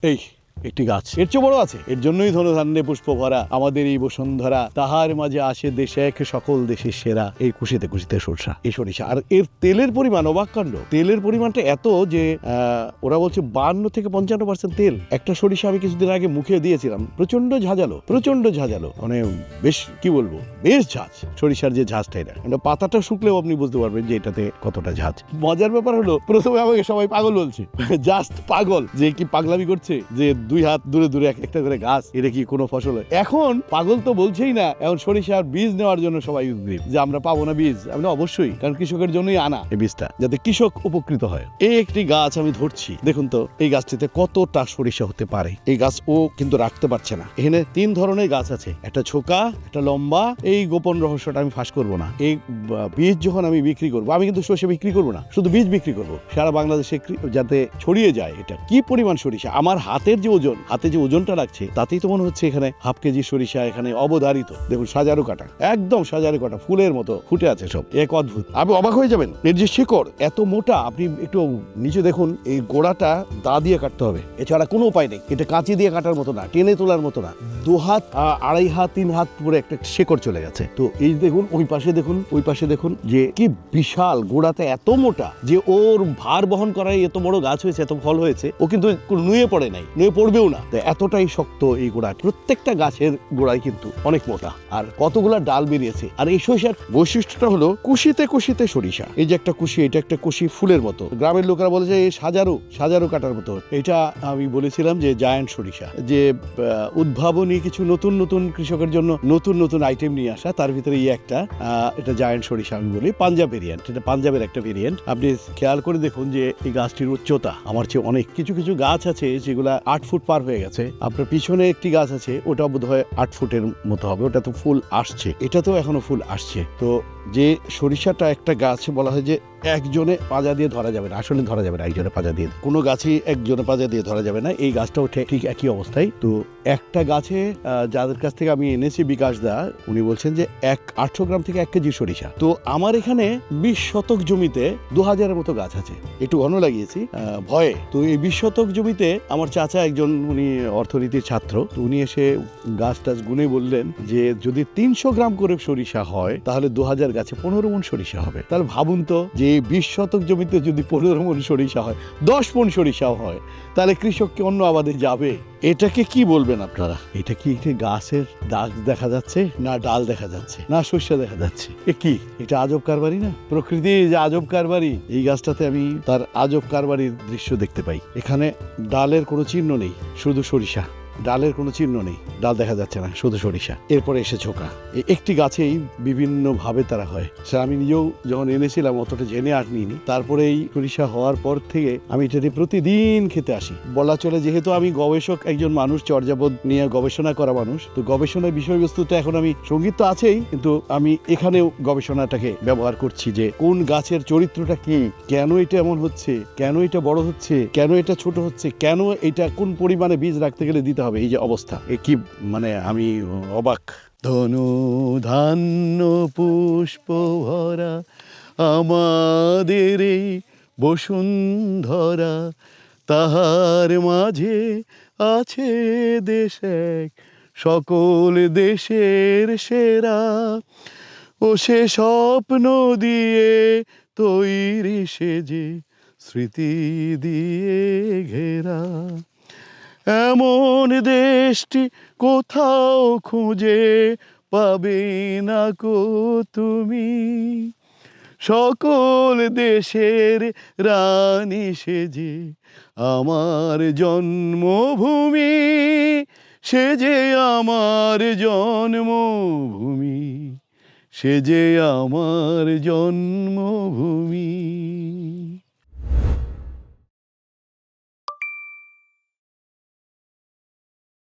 এই একটি গাছ এর চেয়ে বড় আছে, এর জন্যই ধনধান্যে পুষ্প ভরা আমাদের এই বসুন্ধরা, তাহার মাঝে আসে দেশে এক সকল দেশের সেরা। এই কুশিতে কুশিতে সরষা, এই সরিষা। আর এর তেলের পরিমাণ অবাক কাণ্ড, তেলের পরিমাণটা এত যে ওরা বলছে 52 থেকে 55% তেল। একটা সরিষা আমি কিছুদিন আগে মুখে দিয়েছিলাম, প্রচন্ড ঝাঁঝালো, প্রচন্ড ঝাঁঝালো, মানে বেশ কি বলবো, বেশ ঝাঁজ। সরিষার যে ঝাঁজটা, এটা পাতাটা শুকলেও আপনি বুঝতে পারবেন যে এটাতে কতটা ঝাঁজ। মজার ব্যাপার হলো, প্রথমে আমাকে সবাই পাগল বলছে, জাস্ট পাগল, যে কি পাগলামি করছে, যে 2 হাত দূরে দূরে একটা করে গাছ, এটা কি কোনো ফসল হয়? এখন পাগল তো বলছেই না, এখন সরিষার বীজ নেওয়ার জন্য সবাই উদ্গ্রীব যে আমরা পাবো না বীজ। আমরা অবশ্যই, কারণ কৃষকের জন্যই আনা এই বীজটা, যাতে কৃষক উপকৃত হয়। এই একটি গাছ আমি ধরছি, দেখুন তো এই গাছটিতে কতটা সরিষা হতে পারে। এই গাছ ও কিন্তু রাখতে পারছে না। এখানে 3 ধরনের গাছ আছে, একটা ছোকা, একটা লম্বা। এই গোপন রহস্যটা আমি ফাঁস করবো না। এই বীজ যখন আমি বিক্রি করবো, আমি কিন্তু সরিষা বিক্রি করবো না, শুধু বীজ বিক্রি করবো সারা বাংলাদেশে, যাতে ছড়িয়ে যায়। এটা কি পরিমাণ সরিষা, আমার হাতের যে ওজন, হাতে যে ওজনটা লাগছে, তাতেই তো মনে হচ্ছে এখানে হাফ কেজি সরিষা এখানে অবধারিত। দেখুন সাজারো কাটা, একদম সাজারো কাটা, ফুলের মতো ফুটে আছে সব, এক অদ্ভুত। আপনি অবাক হয়ে যাবেন, এর যে শিকড় এত মোটা। আপনি একটু নিচে দেখুন, এই গোড়াটা দা দিয়ে কাটতে হবে, এছাড়া কোনো উপায় নেই। এটা কাঁচি দিয়ে কাটার মতো না, টেনে তোলার মতো না। 2 হাত, 2.5 হাত, 3 হাত পুরো একটা শিকড় চলে গেছে। তো এই দেখুন, ওই পাশে দেখুন, ওই পাশে দেখুন, যে কি বিশাল, গোড়াতে এত মোটা যে ওর ভার বহন করায় এত বড় গাছ হয়েছে, এত ফল হয়েছে। ও কিন্তু নুয়ে পড়ে নাই, নুয়ে পড়বেও না, এতটাই শক্ত এই গোড়া। প্রত্যেকটা গাছের গোড়ায় কিন্তু অনেক মোটা, আর কতগুলা ডাল বেরিয়েছে। আর এই সরিষার বৈশিষ্ট্যটা হলো কুশিতে কুশিতে সরিষা। এই যে একটা কুশি, এটা একটা কুশি ফুলের মতো। গ্রামের লোকেরা বলে যে এই সাজারো কাটার মতো। এটা আমি বলেছিলাম যে জায়ান্ট সরিষা, যে উদ্ভাবনী কিছু নতুন নতুন কৃষকের জন্য নতুন নতুন আইটেম নিয়ে আসা, তার ভিতরে এই একটা, এটা জায়ান্ট সরিষা আমি বলি, পাঞ্জাব ভেরিয়েন্ট। এটা পাঞ্জাবের একটা ভেরিয়েন্ট। আপনি খেয়াল করে দেখুন যে এই গাছটির উচ্চতা আমার চেয়ে অনেক। কিছু কিছু গাছ আছে যেগুলা 8 ফুট পার হয়ে গেছে। আপনার পিছনে একটি গাছ আছে, ওটা বোধহয় 8 ফুটের মতো হবে, ওটা তো ফুল আসছে, এটা তো এখনো ফুল আসছে। তো যে সরিষাটা, একটা গাছ বলা হয় যে একজনে পাজা দিয়ে ধরা যাবে না, আসলে ধরা যাবে না একজনে পাজা দিয়ে, কোনো গাছই একজনে পাজা দিয়ে ধরা যাবে না। এই গাছটাও ঠিক একই অবস্থায়। তো একটা গাছে, যাদের কাছ থেকে আমি এনেছি, বিকাশ দা, উনি বলছেন যে 800 গ্রাম থেকে 1 কেজি সরিষা। তো আমার এখানে 20 শতক জমিতে 2000-এর মতো গাছ আছে, একটু ঘন লাগিয়েছি ভয়ে। তো এই 20 শতক জমিতে আমার চাচা একজন, উনি অর্থনীতির ছাত্র, তো উনি এসে গাছ টাছ গুনে বললেন যে যদি 300 গ্রাম করে সরিষা হয়, তাহলে 2000 গাছে 15 মণ সরিষা হবে। তাহলে ভাবুন তো, যে 20 শতক জমিতে যদি 15 মণ সরিষা হয়, 10 মণ সরিষাও হয়, তাহলে কৃষক কি অন্য আবাদে যাবে? এটাকে কি বলবেন আপনারা? এটা কি একটি গাছের দাগ দেখা যাচ্ছে, না ডাল দেখা যাচ্ছে, না শস্য দেখা যাচ্ছে? এ কি, এটা আজব কারবারি না? প্রকৃতি যে আজব কারবারি, এই গাছটাতে আমি তার আজব কারবারির দৃশ্য দেখতে পাই। এখানে ডালের কোনো চিহ্ন নেই, শুধু সরিষা। ডালের কোনো চিহ্ন নেই, ডাল দেখা যাচ্ছে না, শুধু সরিষা। এরপরে এসে ছোকা। একটি গাছেই বিভিন্ন ভাবে তারা হয়। সে আমি নিজেও যখন এনেছিলাম অতটা জেনে আর নিইনি। তারপরে এই সরিষা হওয়ার পর থেকে আমি এটাতে প্রতিদিন খেতে আসি। বলা চলে, যেহেতু আমি গবেষক একজন মানুষ, চর্যাবোধ নিয়ে গবেষণা করা মানুষ, তো গবেষণার বিষয়বস্তুটা এখন আমি, সঙ্গীত তো আছেই, কিন্তু আমি এখানেও গবেষণাটাকে ব্যবহার করছি, যে কোন গাছের চরিত্রটা কি, কেন এটা এমন হচ্ছে, কেন এটা বড় হচ্ছে, কেন এটা ছোট হচ্ছে, কেন এটা কোন পরিমাণে বীজ রাখতে গেলে দিতে হবে। এই যে অবস্থা, এ কি, মানে আমি অবাক। ধনু ধান্য পুষ্প ভরা আমাদের এই বসুন্ধরা, তাহার মাঝে আছে দেশ এক সকল দেশের সেরা। ও সে স্বপ্ন দিয়ে তৈরি, সেজে স্মৃতি দিয়ে ঘেরা। এমন দেশটি কোথাও খুঁজে পাবে না কো তুমি, সকল দেশের রানী সেজে আমার জন্মভূমি, সেজে আমার জন্মভূমি, সেজে আমার জন্মভূমি।